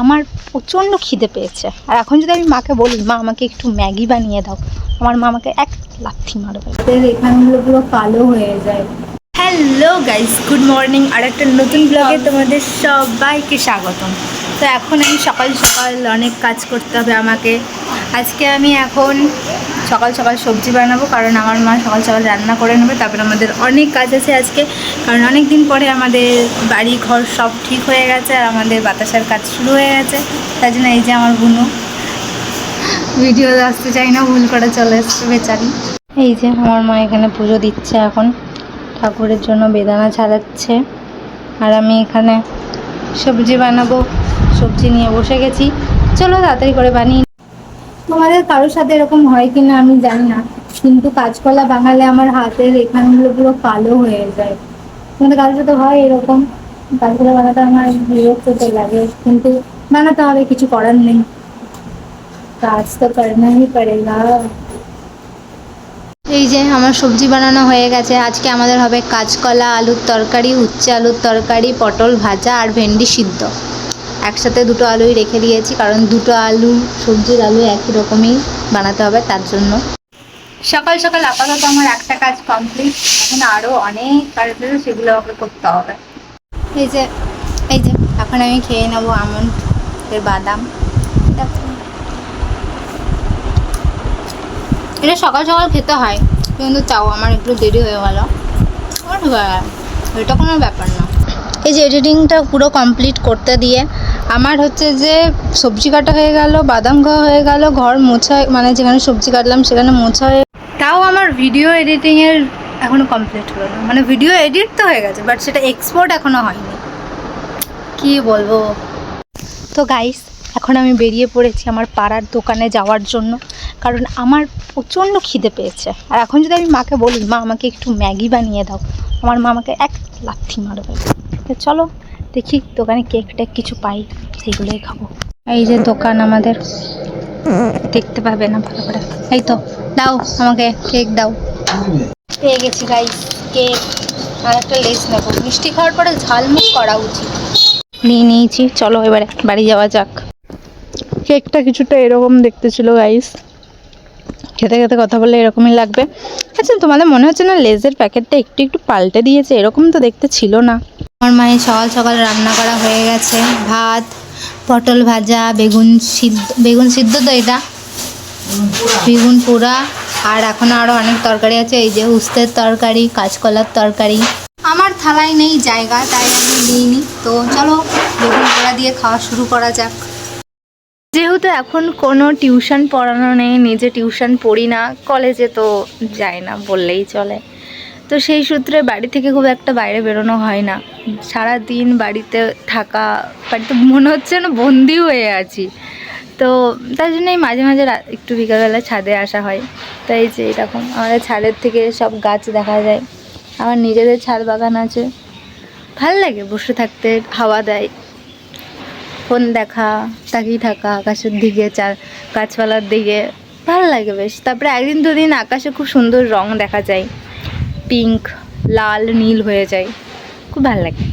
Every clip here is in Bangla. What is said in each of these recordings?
আমার প্রচণ্ড খিদে পেয়েছে, আর এখন যদি আমি মাকে বলি মা আমাকে একটু ম্যাগি বানিয়ে দাও, আমার মা আমাকে এক লাথি মারবে, এখানগুলো পুরো কালো হয়ে যায়। Hello guys, good morning. আর একটা নতুন ব্লগে তোমাদের সবাইকে স্বাগতম। তো এখন আমি সকাল সকাল অনেক কাজ করতে হবে আমাকে। আজকে আমি এখন সকাল সকাল সবজি বানাবো, কারণ আমার মা সকাল সকাল রান্না করে নেবে। তারপরে আমাদের অনেক কাজ আছে আজকে, কারণ অনেক দিন পরে আমাদের বাড়ি ঘর সব ঠিক হয়ে গেছে আর আমাদের বাতাসার কাজ শুরু হয়ে গেছে। তাই জন্য এই যে আমার বুনু ভিডিও আসতে চাই না, ভুল করে চলে এসছে বেচারি। এই যে আমার মা এখানে পুজো দিচ্ছে, এখন ঠাকুরের জন্য বেদানা ছাড়াচ্ছে, আর আমি এখানে সবজি বানাবো। সবজি নিয়ে বসে গেছি, চলো তাড়াতাড়ি করে বানিয়ে। তোমাদের কারোর সাথে এরকম হয় কি না আমি জানি না, কিন্তু কাঁচকলা বানালে আমার হাতের এখানগুলো পুরো কালো হয়ে যায়। তোমাদের কারোর সাথে হয় এরকম? কাঁচকলা বানাতে আমার বিরক্ত তো লাগে, কিন্তু বানাতে হবে, কিছু করার নেই, কাজ তো করনাই পড়েগা। এই যে আমার সবজি বানানো হয়ে গেছে। আজকে আমাদের হবে কাঁচকলা আলুর তরকারি, উচ্ছে আলুর তরকারি, পটল ভাজা আর ভেন্ডি সিদ্ধ। একসাথে দুটো আলুই রেখে দিয়েছি, কারণ দুটো আলু সবজির আলু একই রকমই বানাতে হবে, তার জন্য। সকাল সকাল আপাতত আমার একটা কাজ কমপ্লিট, এখন আরও অনেক কাজ আছে, সেগুলো আমাকে করতে হবে। এই যে এখন আমি খেয়ে নেবো আমন্ডের বাদাম। এটা সকাল সকাল খেতে হয়, কিন্তু চাও আমার একটু দেরি হয়ে গেল, এটা কোনো ব্যাপার না। এই যে এডিটিংটা পুরো কমপ্লিট করতে দিয়ে আমার হচ্ছে যে সবজি কাটা হয়ে গেল, বাদাম খাওয়া হয়ে গেল, ঘর মোছা, মানে যেখানে সবজি কাটলাম সেখানে মোছা হয়ে, তাও আমার ভিডিও এডিটিংয়ের এখনও কমপ্লিট হলো না। মানে ভিডিও এডিট তো হয়ে গেছে, বাট সেটা এক্সপোর্ট এখনও হয়নি, কি বলবো। তো গাইস, এখন আমি বেরিয়ে পড়েছি আমার পাড়ার দোকানে যাওয়ার জন্য, কারণ আমার প্রচণ্ড খিদে পেয়েছে। আর এখন যদি আমি মাকে বলি মা আমাকে একটু ম্যাগি বানিয়ে দাও, আমার মা আমাকে এক লাথি মারবে। তো চলো দেখি দোকানে কেক টেক কিছু পাই, সেগুলোই খাবো। এই যে দোকান আমাদের, দেখতে পাবে না ভালো করে। এই তো, দাও আমাকে কেক দাও। পেয়ে গেছি গাইস কেক, আর একটা লেস নেবো। মিষ্টি খাওয়ার পরে ঝালমুখ করা উচিত। নিয়ে নিয়েছি, চলো এবারে বাড়ি যাওয়া যাক। কেকটা কিছুটা এরকম দেখতে ছিল গাইস, খেতে খেতে কথা বললে এরকমই লাগবে। আচ্ছা, তোমাদের মনে হচ্ছে না লেজের প্যাকেটটা একটু একটু পাল্টে দিয়েছে? এরকম তো দেখতে ছিল না। আমার মায়ের সকাল সকাল রান্না করা হয়ে গেছে, ভাত, পটল ভাজা, বেগুন সিদ্ধ তো এটা, বেগুন পোড়া, আর এখন আরও অনেক তরকারি আছে। এই যে উস্তের তরকারি, কাঁচকলার তরকারি। আমার থালায় নেই জায়গা, তাই আমি নিইনি। তো চলো বেগুন পোড়া দিয়ে খাওয়া শুরু করা যাক। যেহেতু এখন কোনো টিউশন পড়ানো নেই, নিজে টিউশন পড়ি না, কলেজে তো যাই না বললেই চলে, তো সেই সূত্রে বাড়ি থেকে খুব একটা বাইরে বেরোনো হয় না। সারা দিন বাড়িতে থাকা, বাড়িতে মনে হচ্ছে না বন্দি হয়ে আছি। তো তার জন্যই মাঝে মাঝে একটু বিকালবেলা ছাদে আসা হয়। তাই যে এরকম আমাদের ছাদের থেকে সব গাছ দেখা যায়, আমার নিজেদের ছাদ বাগান আছে, ভাল লাগে বসে থাকতে, হাওয়া দেয়, ফোন দেখা, তাকিয়ে থাকা আকাশের দিকে, গাছপালার দিকে, ভালো লাগে বেশ। তারপরে একদিন দুদিন আকাশে খুব সুন্দর রং দেখা যায়, পিঙ্ক, লাল, নীল হয়ে যায়, খুব ভালো লাগে।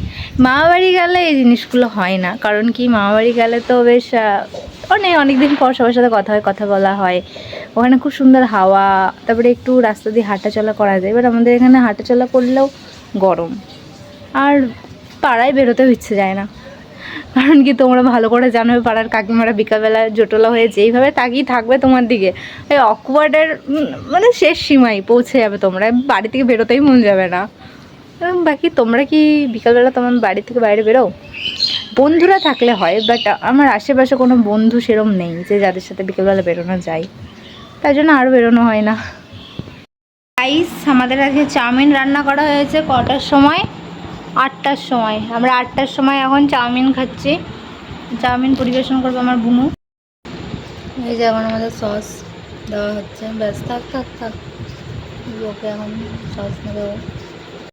মামাবাড়ি গেলে এই জিনিসগুলো হয় না, কারণ কি মামাবাড়ি গেলে তো বেশ অনেক দিন পর সবার সাথে কথা বলা হয়, ওখানে খুব সুন্দর হাওয়া, তারপরে একটু রাস্তা দিয়ে হাঁটাচলা করা যায়। এবার আমাদের এখানে হাঁটাচলা করলেও গরম, আর পাড়ায় বেরোতেও ইচ্ছে যায় না, কারণ কি তোমরা ভালো করে জানো পাড়ার কাকিমারা বিকালবেলা জটোলা হয়ে যেইভাবে তাকিয়ে থাকবে তোমার দিকে, এই অকওয়ার্ডের মানে শেষ সীমায় পৌঁছে যাবে, তোমরা বাড়ি থেকে বেরোতেই মন যাবে না। বাকি তোমরা কি বিকালবেলা তোমার বাড়ি থেকে বাইরে বেরো? বন্ধুরা থাকলে হয়, বাট আমার আশেপাশে কোনো বন্ধু সেরম নেই যে যাদের সাথে বিকেলবেলা বেরোনো যায়, তাই জন্য আরও বেরোনো হয় না। গাইস, আমাদের আজকে চাউমিন রান্না করা হয়েছে কটার সময়? 8টার সময়। আমরা 8টার সময় এখন চাউমিন খাচ্ছি। চাউমিন পরিবেশন করবো আমার বুনু। এই যে এখন আমাদের সস দেওয়া হচ্ছে, ব্যাস, থাক ওকে এখন সস নেবে।